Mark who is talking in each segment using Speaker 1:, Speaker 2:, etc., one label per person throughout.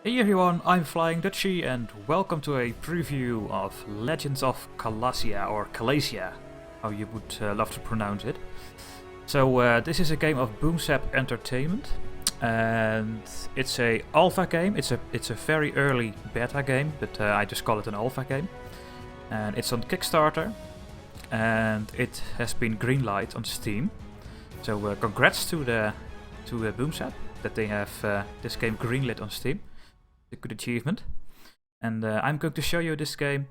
Speaker 1: Hey everyone, I'm FlyingDutchy and welcome to a preview of Legends of Callasia, or Callasia, how you would love to pronounce it. So this is a game of Boomzap Entertainment, and it's a alpha game. It's a very early beta game, but I just call it an alpha game. And it's on Kickstarter, and it has been greenlight on Steam. So congrats to Boomzap that they have this game greenlit on Steam. A good achievement. And I'm going to show you this game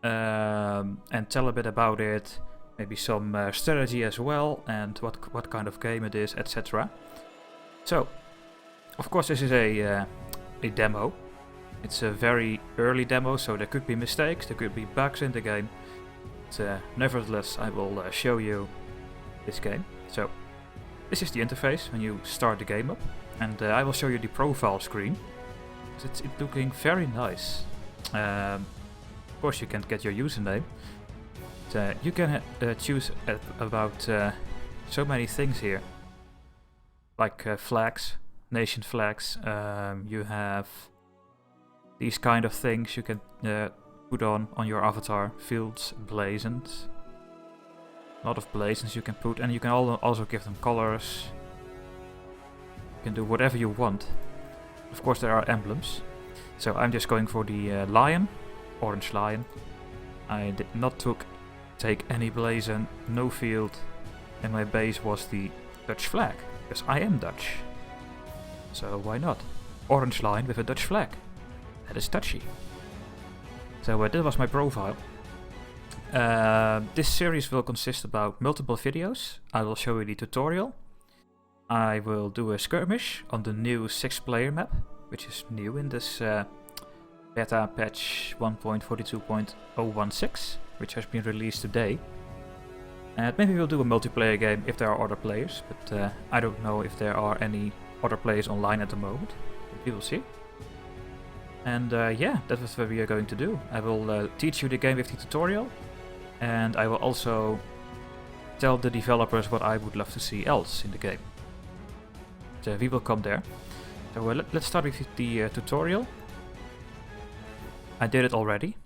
Speaker 1: and tell a bit about it, maybe some strategy as well, and what kind of game it is, etc. So, of course, this is a demo. It's a very early demo, so there could be mistakes, there could be bugs in the game. But nevertheless, I will show you this game. So, this is the interface when you start the game up, and I will show you the profile screen. It's looking very nice. Of course, you can get your username. But, you can choose about so many things here, like flags, nation flags. You have these kind of things you can put on your avatar. Fields, blazons. A lot of blazons you can put, and you can also give them colors. You can do whatever you want. Of course, there are emblems. So I'm just going for the lion, orange lion. I did not take any blazon, no field, and my base was the Dutch flag, because I am Dutch. So why not? Orange lion with a Dutch flag. That is Dutchy. So that was my profile. This series will consist about multiple videos. I will show you the tutorial. I will do a skirmish on the new 6-player map, which is new in this beta patch 1.42.016, which has been released today. And maybe we'll do a multiplayer game if there are other players, but I don't know if there are any other players online at the moment. But we will see. And yeah, that is what we are going to do. I will teach you the game with the tutorial, and I will also tell the developers what I would love to see else in the game. So we will come there. So let's start with the tutorial. I did it already,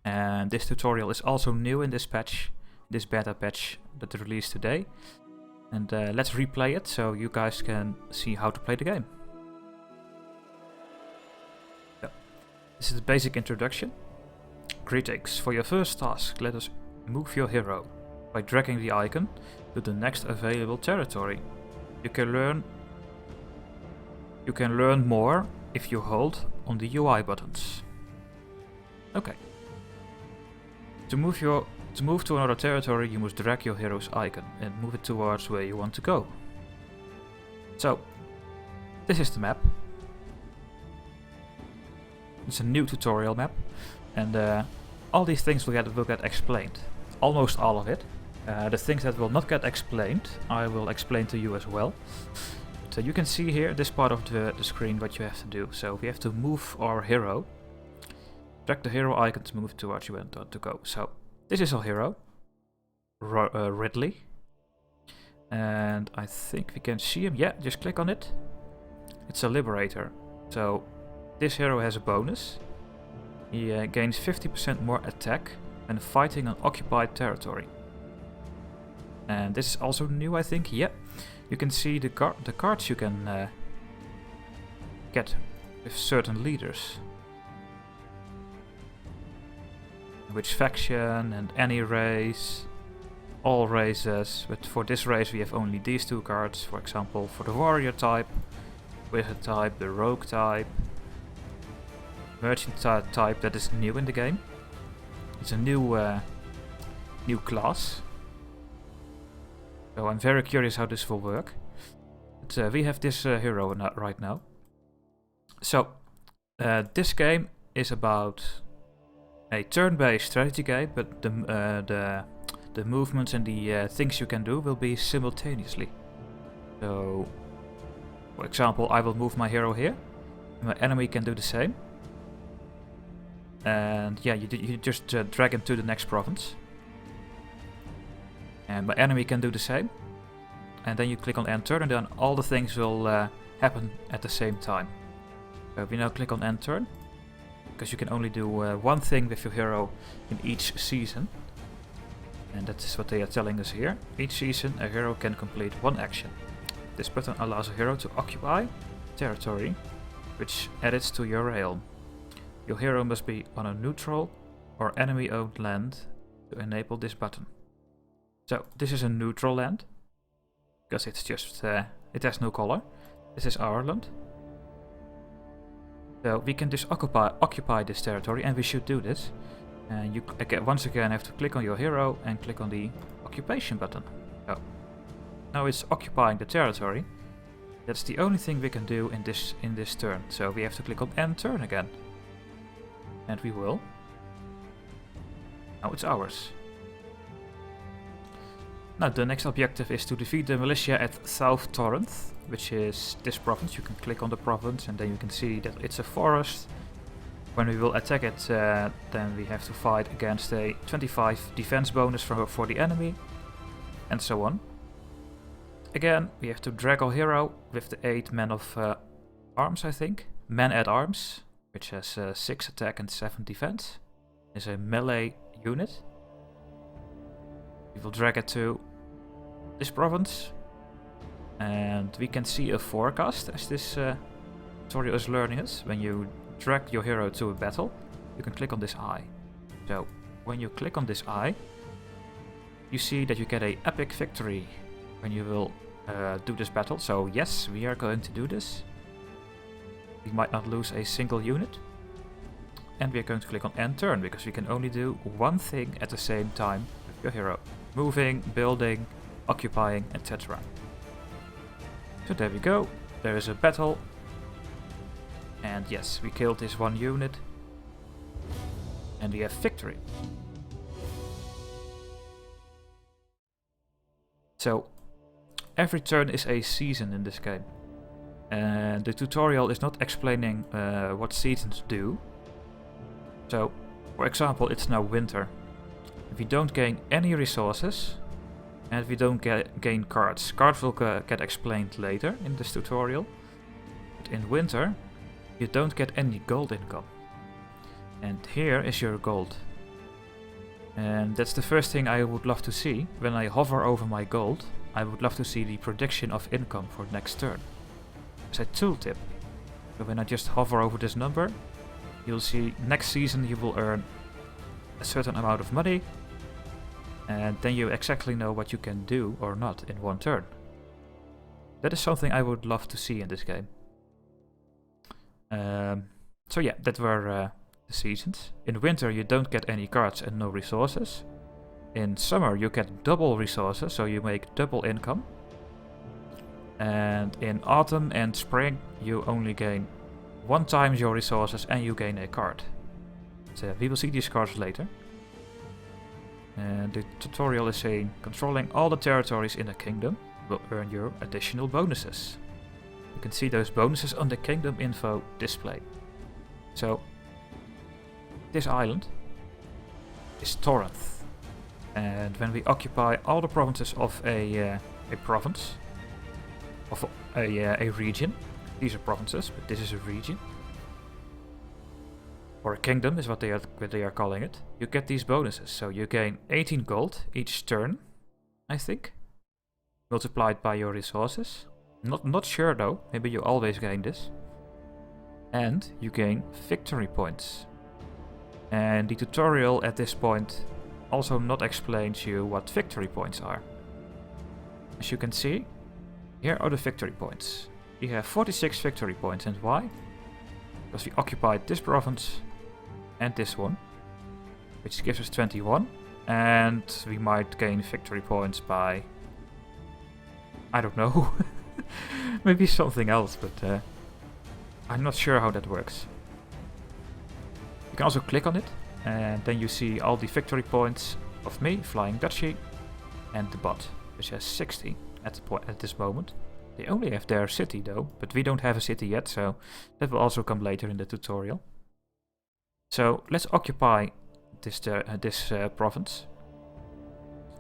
Speaker 1: and this tutorial is also new in this patch, this beta patch that is released today. And let's replay it so you guys can see how to play the game. So, this is the basic introduction. Greetings. For your first task, let us move your hero by dragging the icon to the next available territory. You can learn more if you hold on the UI buttons. Okay. To move to another territory, you must drag your hero's icon and move it towards where you want to go. So, this is the map. It's a new tutorial map, and all these things will get explained. Almost all of it. The things that will not get explained, I will explain to you as well. So you can see here, this part of the screen, what you have to do. So we have to move our hero. Drag the hero icon to move towards you and to go. So this is our hero, Ridley. And I think we can see him. Yeah, just click on it. It's a liberator. So this hero has a bonus. He gains 50% more attack when fighting on occupied territory. And this is also new, I think. Yeah. You can see the cards you can get with certain leaders. Which faction and any race, all races, but for this race we have only these two cards. For example, for the warrior type, wizard type, the rogue type, merchant type that is new in the game. It's a new class. So I'm very curious how this will work. But we have this hero right now. So this game is about a turn-based strategy game, but the movements and the things you can do will be simultaneously. So, for example, I will move my hero here. My enemy can do the same. And yeah, you just drag him to the next province. And my enemy can do the same. And then you click on enter, and then all the things will happen at the same time. We now click on end turn, because you can only do one thing with your hero in each season. And that is what they are telling us here. Each season a hero can complete one action. This button allows a hero to occupy territory, which adds to your realm. Your hero must be on a neutral or enemy-owned land to enable this button. So this is a neutral land, because it's just it has no color. This is our land. So we can just occupy this territory, and we should do this. And you once again have to click on your hero and click on the occupation button. So now it's occupying the territory. That's the only thing we can do in this turn. So we have to click on end turn again. And we will. Now it's ours. Now the next objective is to defeat the militia at South Torrent, which is this province. You can click on the province and then you can see that it's a forest. When we will attack it, then we have to fight against a 25 defense bonus for the enemy, and so on. Again, we have to drag our hero with the 8 men of arms, I think. Men at arms, which has 6 attack and 7 defense. Is a melee unit. We will drag it to this province. And we can see a forecast as this tutorial is learning us. When you drag your hero to a battle, you can click on this eye. So when you click on this eye, you see that you get an epic victory when you will do this battle. So yes, we are going to do this. We might not lose a single unit. And we are going to click on end turn, because we can only do one thing at the same time with your hero. Moving, building, occupying, etc. So there we go. There is a battle. And yes, we killed this one unit. And we have victory. So, every turn is a season in this game. And the tutorial is not explaining what seasons do. So, for example, it's now winter. We don't gain any resources. And we don't gain cards. Cards will get explained later in this tutorial. But in winter, you don't get any gold income. And here is your gold. And that's the first thing I would love to see. When I hover over my gold, I would love to see the prediction of income for next turn. It's a tooltip. So when I just hover over this number, you'll see next season you will earn a certain amount of money. And then you exactly know what you can do or not in one turn. That is something I would love to see in this game. So yeah, that were the seasons. In winter you don't get any cards and no resources. In summer you get double resources, so you make double income. And in autumn and spring you only gain 1 times your resources and you gain a card. So we will see these cards later. And the tutorial is saying controlling all the territories in a kingdom will earn you additional bonuses. You can see those bonuses on the kingdom info display. So this island is Torrent. And when we occupy all the provinces of a province, of a region, these are provinces, but this is a region, or a kingdom is what they are calling it, you get these bonuses. So you gain 18 gold each turn, I think, multiplied by your resources. Not sure though, maybe you always gain this. And you gain victory points. And the tutorial at this point also not explains you what victory points are. As you can see, here are the victory points. We have 46 victory points, and why? Because we occupied this province and this one, which gives us 21, and we might gain victory points by, I don't know, maybe something else, but I'm not sure how that works. You can also click on it, and then you see all the victory points of me, FlyingDutchy, and the bot, which has 60 at this moment. They only have their city though, but we don't have a city yet, so that will also come later in the tutorial. So let's occupy this province.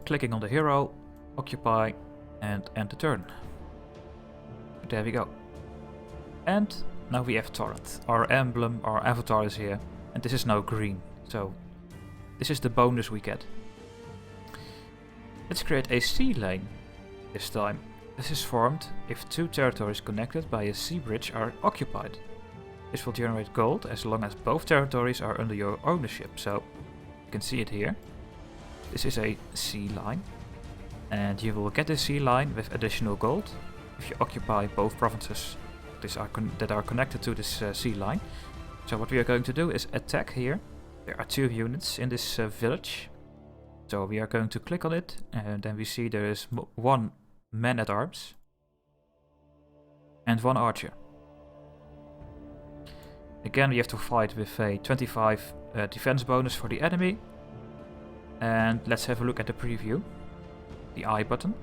Speaker 1: Clicking on the hero, occupy, and end the turn. There we go. And now we have turret. Our emblem, our avatar is here, and this is now green. So this is the bonus we get. Let's create a sea lane this time. This is formed if two territories connected by a sea bridge are occupied. This will generate gold as long as both territories are under your ownership. So you can see it here. This is a sea line, and you will get a sea line with additional gold if you occupy both provinces that are connected to this sea line. So what we are going to do is attack here. There are 2 units in this village. So we are going to click on it, and then we see there is 1 man-at-arms and 1 archer. Again, we have to fight with a 25 defense bonus for the enemy. And let's have a look at the preview. The I button.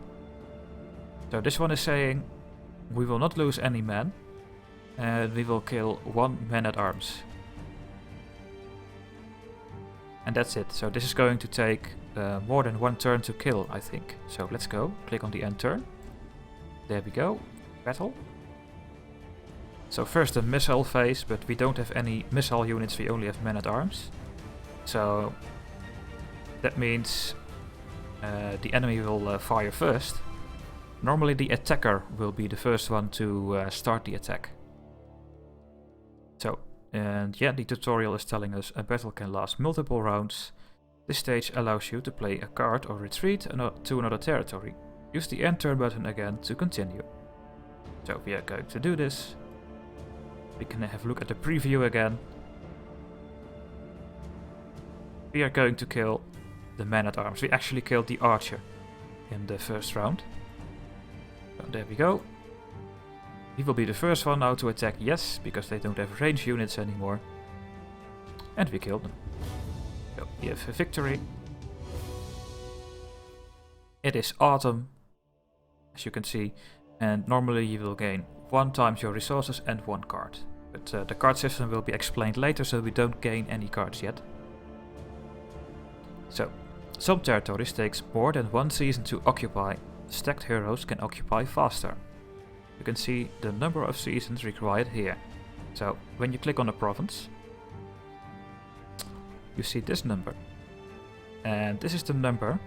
Speaker 1: So this one is saying we will not lose any men, and we will kill 1 man-at-arms. And that's it. So this is going to take more than 1 turn to kill, I think. So let's go. Click on the end turn. There we go. Battle. So first the missile phase, but we don't have any missile units, we only have men-at-arms. So that means the enemy will fire first. Normally the attacker will be the first one to start the attack. So, and yeah, the tutorial is telling us a battle can last multiple rounds. This stage allows you to play a card or retreat to another territory. Use the end turn button again to continue. So we are going to do this. We can have a look at the preview again. We are going to kill the man-at-arms. We actually killed the archer in the first round. So there we go. He will be the first one now to attack, yes, because they don't have range units anymore. And we killed them. So we have a victory. It is autumn, as you can see, and normally you will gain 1 times your resources and 1 card. But the card system will be explained later, so we don't gain any cards yet. So, some territories takes more than 1 season to occupy. Stacked heroes can occupy faster. You can see the number of seasons required here. So, when you click on a province, you see this number. And this is the number,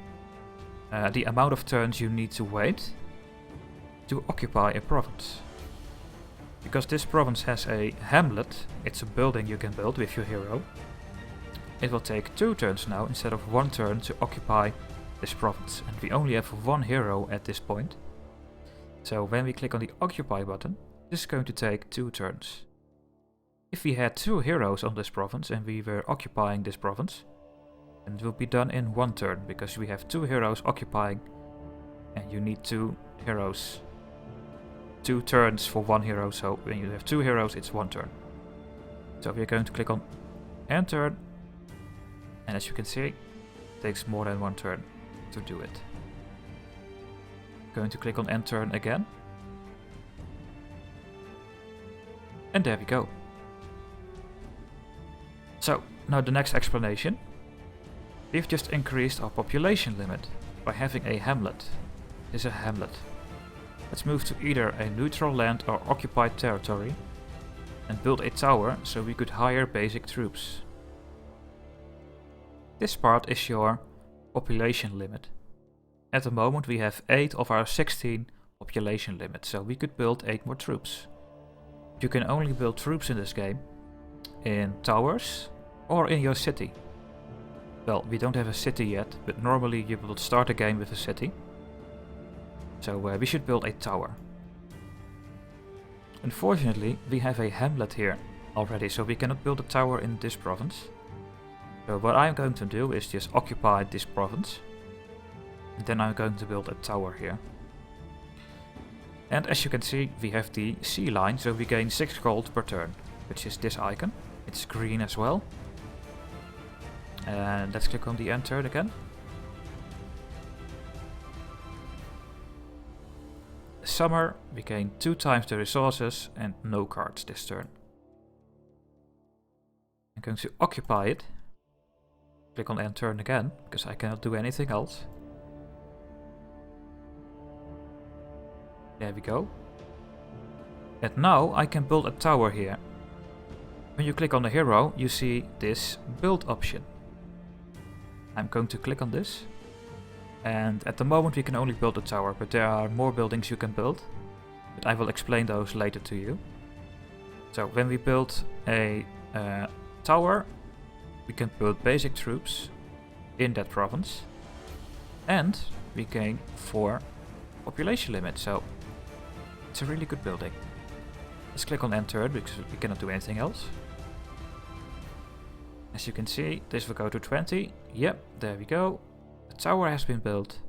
Speaker 1: the amount of turns you need to wait to occupy a province. Because this province has a hamlet, it's a building you can build with your hero. It will take 2 turns now instead of 1 turn to occupy this province. And we only have 1 hero at this point. So when we click on the occupy button, this is going to take 2 turns. If we had 2 heroes on this province and we were occupying this province, then it will be done in 1 turn, because we have 2 heroes occupying and you need 2 heroes. 2 turns for 1 hero, so when you have 2 heroes it's 1 turn. So we are going to click on end turn, and as you can see, it takes more than 1 turn to do it. Going to click on end turn again. And there we go. So, now the next explanation. We've just increased our population limit by having a hamlet. This is a hamlet. Let's move to either a neutral land or occupied territory and build a tower so we could hire basic troops. This part is your population limit. At the moment we have 8 of our 16 population limit, so we could build 8 more troops. You can only build troops in this game in towers or in your city. Well, we don't have a city yet, but normally you will start a game with a city. So we should build a tower. Unfortunately, we have a hamlet here already, so we cannot build a tower in this province. So what I'm going to do is just occupy this province. And then I'm going to build a tower here. And as you can see, we have the sea line, so we gain 6 gold per turn, which is this icon. It's green as well. And let's click on the end turn again. Summer, we gain 2 times the resources and no cards this turn. I'm going to occupy it. Click on end turn again, because I cannot do anything else. There we go. And now I can build a tower here. When you click on the hero, you see this build option. I'm going to click on this. And at the moment we can only build a tower, but there are more buildings you can build. But I will explain those later to you. So when we build a tower, we can build basic troops in that province. And we gain 4 population limit, so it's a really good building. Let's click on enter because we cannot do anything else. As you can see, this will go to 20. Yep, there we go. The tower has been built.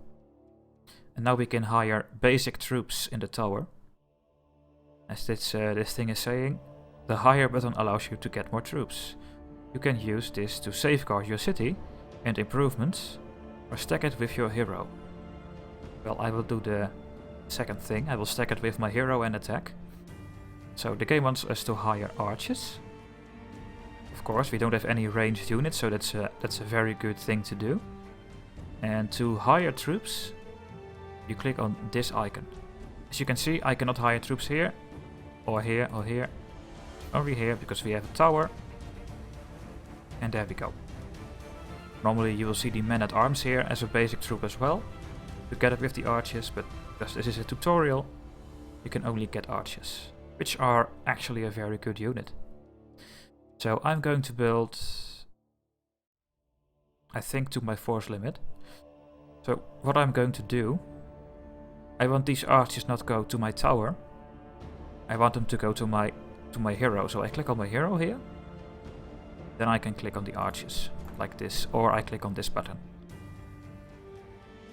Speaker 1: And now we can hire basic troops in the tower. As this thing is saying, the hire button allows you to get more troops. You can use this to safeguard your city and improvements, or stack it with your hero. Well, I will do the second thing. I will stack it with my hero and attack. So the game wants us to hire archers. Of course, we don't have any ranged units, so that's a very good thing to do. And to hire troops, you click on this icon. As you can see, I cannot hire troops here, or here, or here. Only here, because we have a tower. And there we go. Normally you will see the men-at-arms here as a basic troop as well, together with the archers, but because this is a tutorial, you can only get archers, which are actually a very good unit. So I'm going to build, I think, to my force limit. So what I'm going to do, I want these archers not go to my tower. I want them to go to my hero. So I click on my hero here. Then I can click on the archers like this, or I click on this button.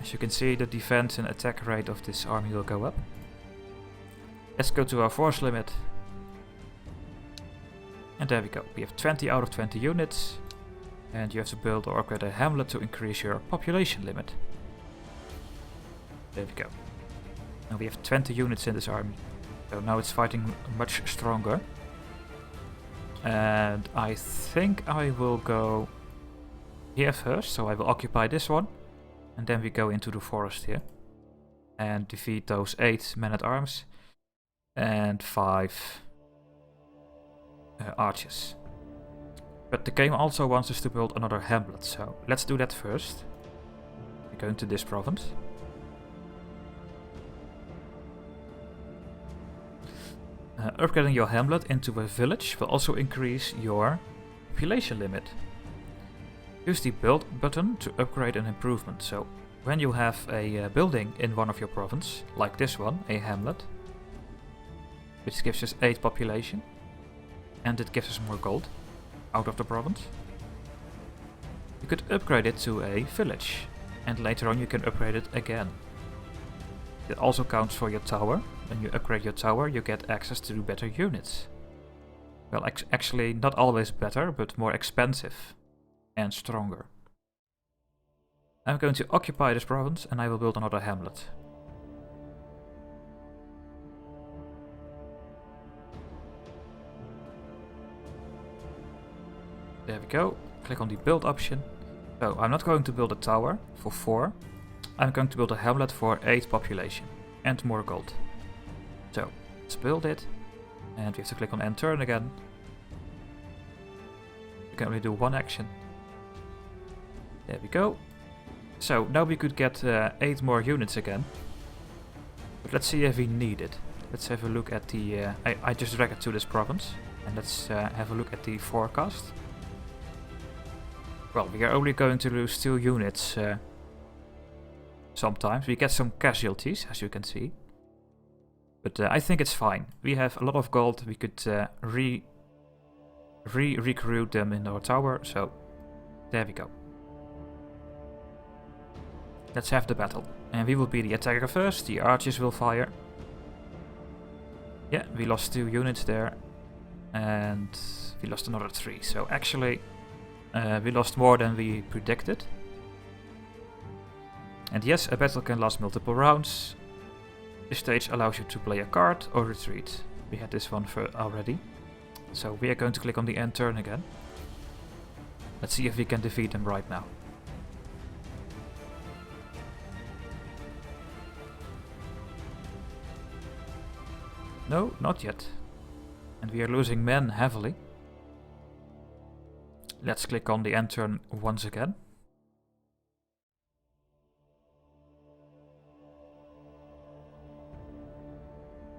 Speaker 1: As you can see, the defense and attack rate of this army will go up. Let's go to our force limit. And there we go. We have 20 out of 20 units. And you have to build or upgrade a hamlet to increase your population limit. There we go. Now we have 20 units in this army. So now it's fighting much stronger. And I think I will go here first. So I will occupy this one. And then we go into the forest here. And defeat those 8 men-at-arms. And 5 archers. But the game also wants us to build another hamlet, so let's do that first. We're going to this province. Upgrading your hamlet into a village will also increase your population limit. Use the build button to upgrade an improvement. So when you have a building in one of your province, like this one, a hamlet, which gives us 8 population, and it gives us more gold out of the province, you could upgrade it to a village, and later on you can upgrade it again. It also counts for your tower. When you upgrade your tower, you get access to better units. Well, actually not always better, but more expensive and stronger. I'm going to occupy this province and I will build another hamlet. There we go. Click on the build option. So I'm not going to build a tower for 4. I'm going to build a hamlet for 8 population and more gold. So let's build it. And we have to click on end turn again. We can only do one action. There we go. So now we could get 8 more units again. But let's see if we need it. Let's have a look at the... I just drag it to this province. And let's have a look at the forecast. Well, we are only going to lose 2 units sometimes. We get some casualties, as you can see. But I think it's fine. We have a lot of gold. We could recruit them in our tower. So, there we go. Let's have the battle. And we will be the attacker first. The archers will fire. Yeah, we lost 2 units there. And we lost another 3. So actually... we lost more than we predicted. And yes, a battle can last multiple rounds. This stage allows you to play a card or retreat. We had this one already. So we are going to click on the end turn again. Let's see if we can defeat them right now. No, not yet. And we are losing men heavily. Let's click on the end turn once again.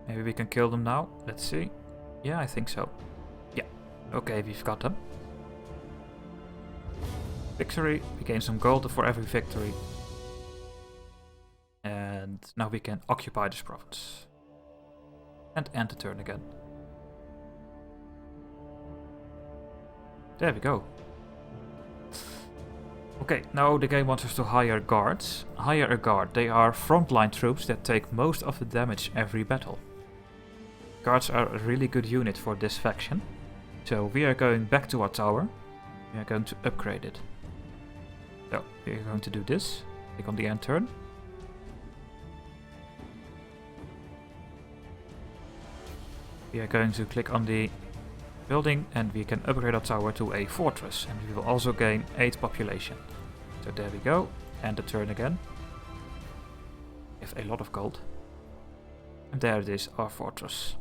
Speaker 1: Maybe we can kill them now. Let's see. Yeah, I think so. Yeah. Okay, we've got them. Victory. We gain some gold for every victory. And now we can occupy this province. And end the turn again. There we go. Okay, now the game wants us to hire guards. Hire a guard. They are frontline troops that take most of the damage every battle. Guards are a really good unit for this faction. So we are going back to our tower. We are going to upgrade it. So we are going to do this. Click on the end turn. We are going to click on the building and we can upgrade our tower to a fortress. And we will also gain 8 population. So there we go. And the turn again. We have a lot of gold. And there it is, our fortress.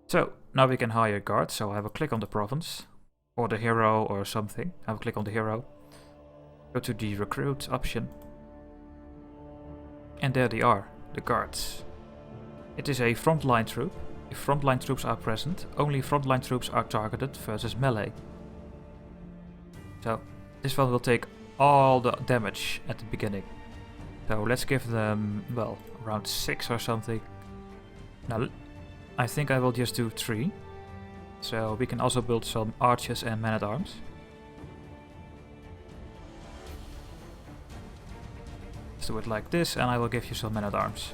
Speaker 1: So now we can hire guards. So I have a click on the province. Or the hero or something. I have a click on the hero. Go to the recruit option. And there they are, the guards. It is a frontline troop. If frontline troops are present, only frontline troops are targeted versus melee. So this one will take all the damage at the beginning. So let's give them, well, around 6 or something. Now I think I will just do 3. So we can also build some archers and men-at-arms. Let's do it like this and I will give you some men-at-arms.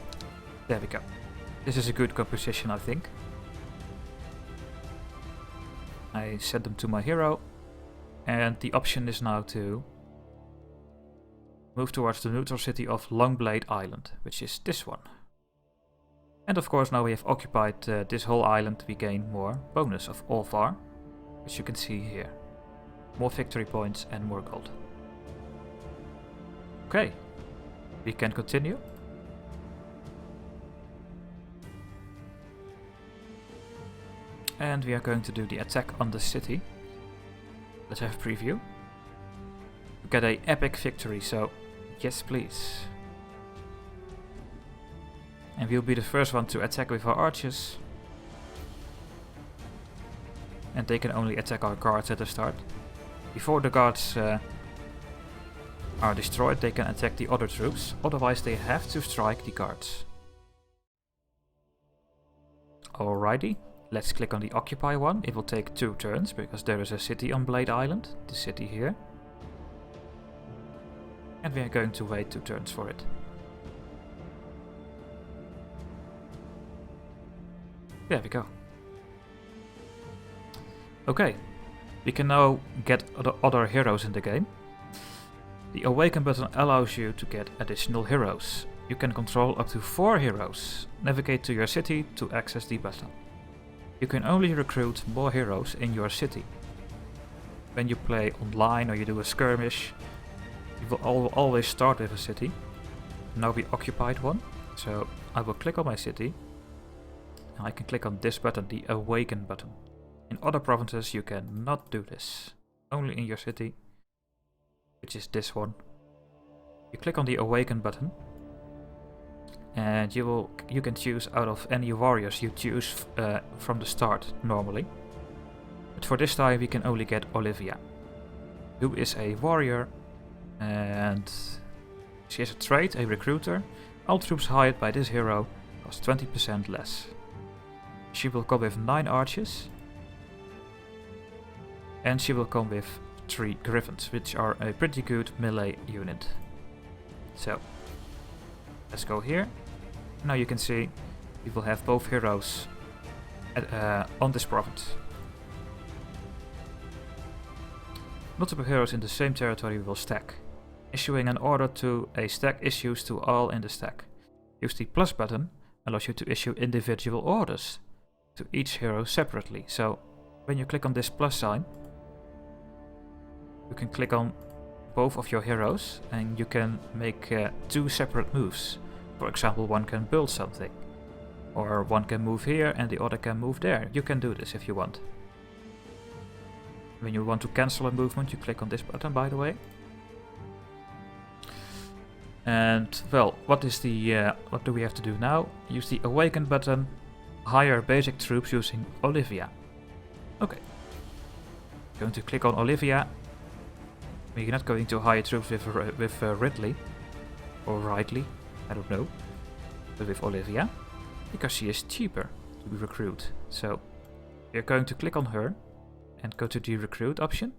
Speaker 1: There we go. This is a good composition, I think. I set them to my hero. And the option is now to move towards the neutral city of Longblade Island, which is this one. And of course, now we have occupied this whole island, we gain more bonus of all far, which you can see here. More victory points and more gold. Okay, we can continue. And we are going to do the attack on the city. Let's have a preview. We get an epic victory, so yes please. And we'll be the first one to attack with our archers. And they can only attack our guards at the start. Before the guards are destroyed, they can attack the other troops. Otherwise they have to strike the guards. Alrighty. Let's click on the occupy one. It will take 2 turns because there is a city on Blade Island, the city here. And we are going to wait 2 turns for it. There we go. Okay, we can now get other heroes in the game. The awaken button allows you to get additional heroes. You can control up to 4 heroes. Navigate to your city to access the button. You can only recruit more heroes in your city. When you play online or you do a skirmish, you will always start with a city. Now we occupied one, so I will click on my city. And I can click on this button, the awaken button. In other provinces you cannot do this. Only in your city, which is this one. You click on the awaken button. And you can choose out of any warriors you choose from the start normally. But for this time we can only get Olivia, who is a warrior and she has a trait, a recruiter. All troops hired by this hero cost 20% less. She will come with 9 archers and she will come with 3 griffins, which are a pretty good melee unit. So let's go here. Now you can see we will have both heroes on this province. Multiple heroes in the same territory will stack. Issuing an order to a stack issues to all in the stack. Use the plus button allows you to issue individual orders to each hero separately. So when you click on this plus sign, you can click on both of your heroes and you can make 2 separate moves. For example, one can build something. Or one can move here and the other can move there. You can do this if you want. When you want to cancel a movement, you click on this button, by the way. And, well, what do we have to do now? Use the Awaken button, hire basic troops using Olivia. Okay. Going to click on Olivia. We're not going to hire troops with Ridley. Or Ridley, I don't know. But with Olivia. Because she is cheaper to recruit. So, we're going to click on her. And go to the recruit option.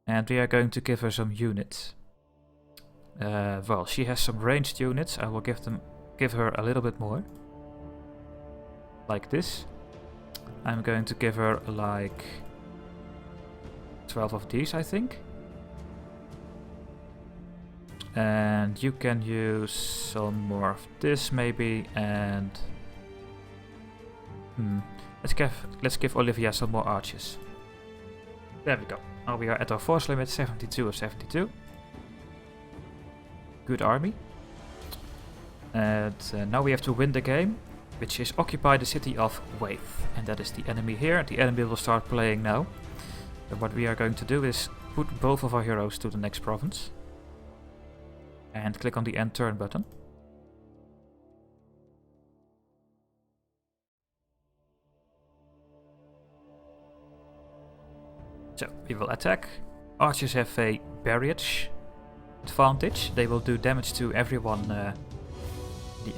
Speaker 1: And we are going to give her some units. Well, she has some ranged units. I will give her a little bit more. Like this. I'm going to give her like 12 of these, I think. And you can use some more of this maybe, and let's give Olivia some more archers. There we go. Now we are at our force limit, 72 of 72. Good army. And now we have to win the game, which is occupy the city of Waith. And that is the enemy here. The enemy will start playing now. And what we are going to do is put both of our heroes to the next province. And click on the end turn button. So, we will attack. Archers have a barrage advantage. They will do damage to everyone the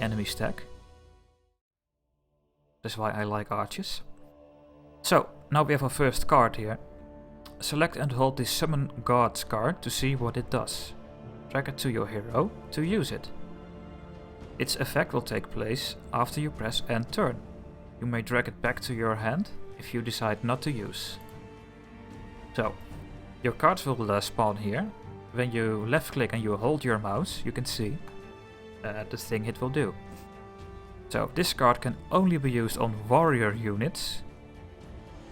Speaker 1: enemy stack. That's why I like archers. So, now we have our first card here. Select and hold the Summon Gods card to see what it does. Drag it to your hero to use it. Its effect will take place after you press end turn. You may drag it back to your hand if you decide not to use. So, your cards will spawn here. When you left click and you hold your mouse, you can see the thing it will do. So, this card can only be used on warrior units.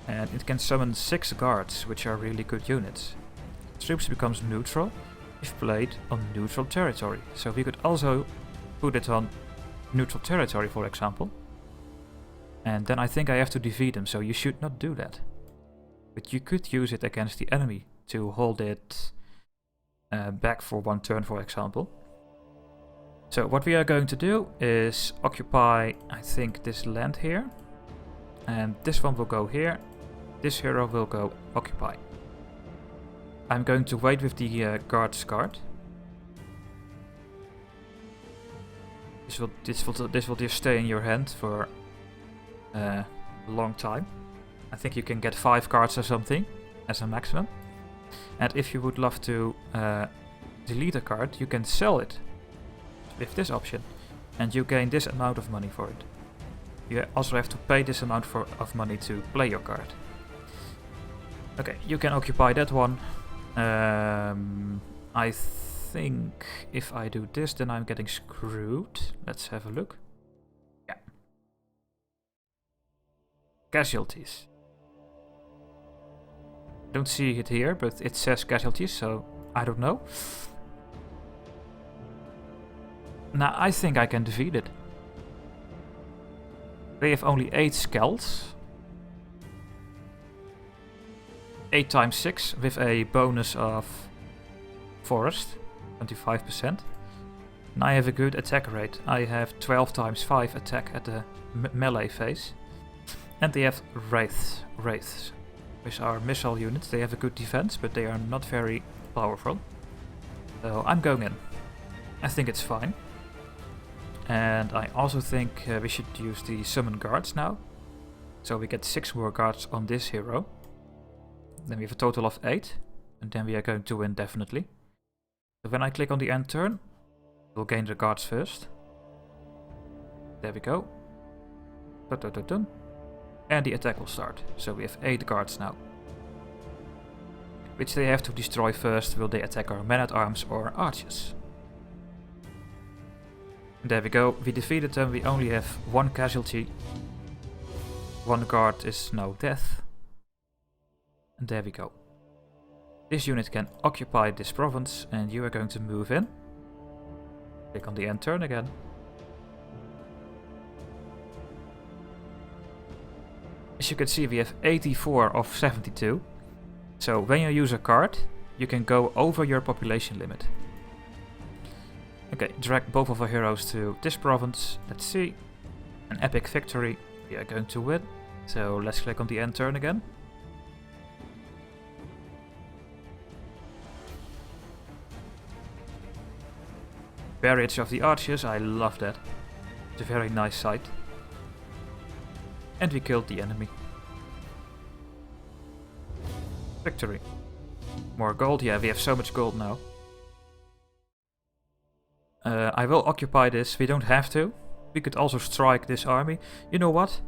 Speaker 1: And it can summon 6 guards, which are really good units. Troops becomes neutral if played on neutral territory. So we could also put it on neutral territory, for example. And then I think I have to defeat them, so you should not do that. But you could use it against the enemy to hold it back for 1 turn, for example. So what we are going to do is occupy, I think, this land here. And this one will go here. This hero will go occupy. I'm going to wait with the guards card. This will just stay in your hand for a long time. I think you can get 5 cards or something as a maximum. And if you would love to delete a card, you can sell it with this option. And you gain this amount of money for it. You also have to pay this amount of money to play your card. Okay, you can occupy that one. I think if I do this, then I'm getting screwed. Let's have a look. Yeah. Casualties. Don't see it here, but it says casualties, so I don't know. Now, I think I can defeat it. They have only 8 skells. 8 times 6 with a bonus of forest, 25%. And I have a good attack rate. I have 12 times 5 attack at the melee phase. And they have wraiths, which are missile units. They have a good defense, but they are not very powerful. So I'm going in. I think it's fine. And I also think we should use the summon guards now. So we get 6 more guards on this hero. Then we have a total of 8. And then we are going to win definitely. So when I click on the end turn, we'll gain the guards first. There we go. And the attack will start. So we have 8 guards now. Which they have to destroy first. Will they attack our men-at-arms or archers? There we go, we defeated them, we only have 1 casualty. 1 guard is now death. And there we go. This unit can occupy this province and you are going to move in. Click on the end turn again. As you can see, we have 84 of 72. So when you use a card, you can go over your population limit. Okay, drag both of our heroes to this province. Let's see. An epic victory. We are going to win. So let's click on the end turn again. Barrage of the Archers, I love that. It's a very nice sight. And we killed the enemy. Victory. More gold, yeah, we have so much gold now. I will occupy this, we don't have to. We could also strike this army. You know what?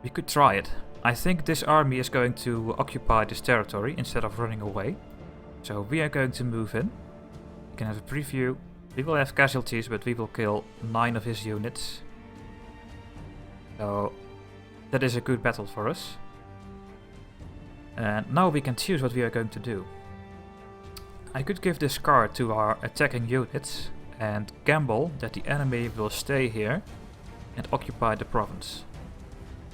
Speaker 1: We could try it. I think this army is going to occupy this territory instead of running away. So we are going to move in. You can have a preview. We will have casualties, but we will kill 9 of his units. So that is a good battle for us. And now we can choose what we are going to do. I could give this card to our attacking units and gamble that the enemy will stay here and occupy the province.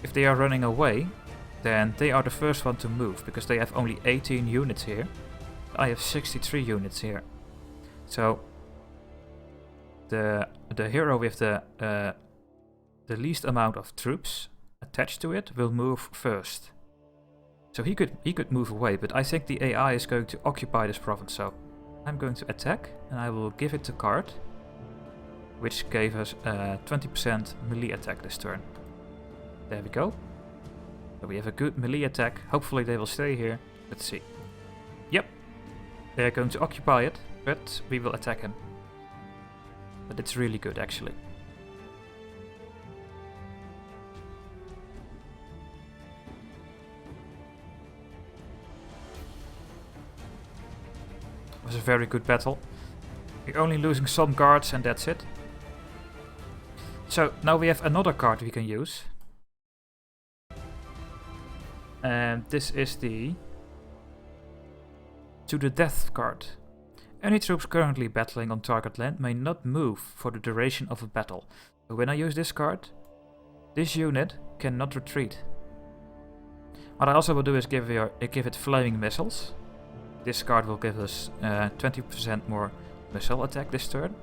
Speaker 1: If they are running away, then they are the first one to move, because they have only 18 units here. I have 63 units here. So the hero with the least amount of troops attached to it will move first. So he could move away, but I think the AI is going to occupy this province. So I'm going to attack, and I will give it the card, which gave us 20% melee attack this turn. There we go. So we have a good melee attack. Hopefully they will stay here. Let's see. Yep. They're going to occupy it, but we will attack him. But it's really good, actually. It was a very good battle. We're only losing some guards and that's it. So now we have another card we can use. And this is the To the Death card. Any troops currently battling on target land may not move for the duration of a battle. So when I use this card, this unit cannot retreat. What I also will do is give it flaming missiles. This card will give us 20% more missile attack this turn.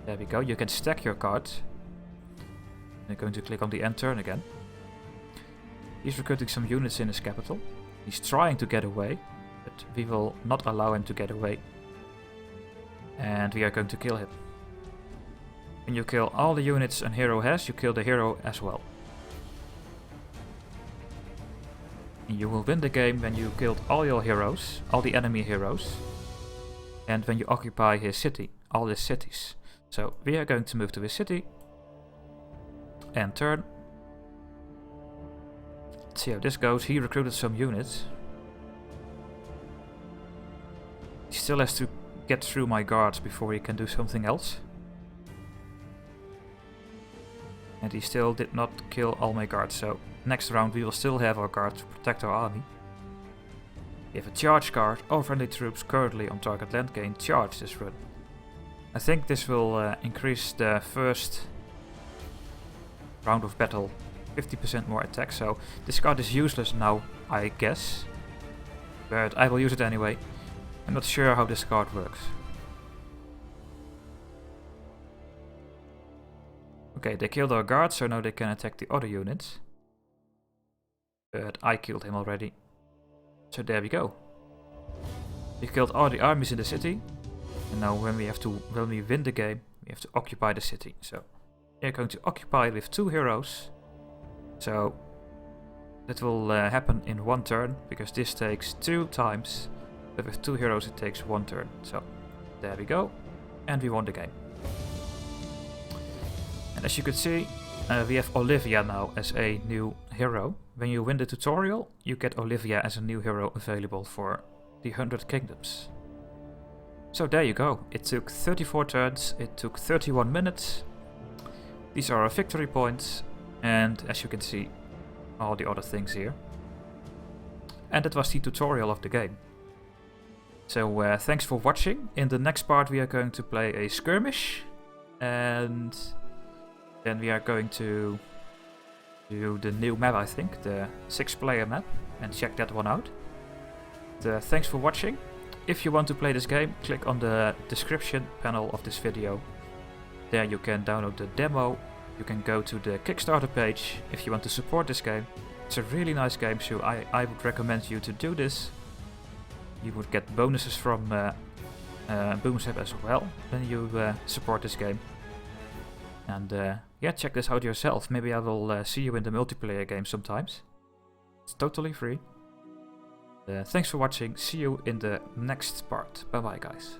Speaker 1: There we go, you can stack your cards. I'm going to click on the end turn again. He's recruiting some units in his capital. He's trying to get away, but we will not allow him to get away. And we are going to kill him. When you kill all the units a hero has, you kill the hero as well. And you will win the game when you killed all your heroes, all the enemy heroes. And when you occupy his city, all his cities. So we are going to move to his city. End turn. Let's see how this goes. He recruited some units. He still has to get through my guards before he can do something else. And he still did not kill all my guards, so next round we will still have our guards to protect our army. We have a charge card. All friendly troops currently on target land gain charge this run. I think this will increase the first round of battle 50% more attack, so this card is useless now, I guess. But I will use it anyway. I'm not sure how this card works. Okay, they killed our guards, so now they can attack the other units. But I killed him already. So there we go. We killed all the armies in the city. And now when we win the game, we have to occupy the city. So we're going to occupy it with 2 heroes. So that will happen in 1 turn, because this takes 2 times. But with 2 heroes it takes 1 turn. So there we go. And we won the game. And as you could see, we have Olivia now as a new hero. When you win the tutorial, you get Olivia as a new hero available for the 100 Kingdoms. So there you go. It took 34 turns, it took 31 minutes. These are our victory points. And as you can see, all the other things here. And that was the tutorial of the game. So thanks for watching. In the next part we are going to play a skirmish. And then we are going to to the new map, I think, the 6-player map, and check that one out. Thanks for watching. If you want to play this game, click on the description panel of this video. There you can download the demo. You can go to the Kickstarter page if you want to support this game. It's a really nice game, so I would recommend you to do this. You would get bonuses from Boomzap as well when you support this game. And yeah, check this out yourself. Maybe I will see you in the multiplayer game sometimes. It's totally free. Thanks for watching. See you in the next part. Bye bye, guys.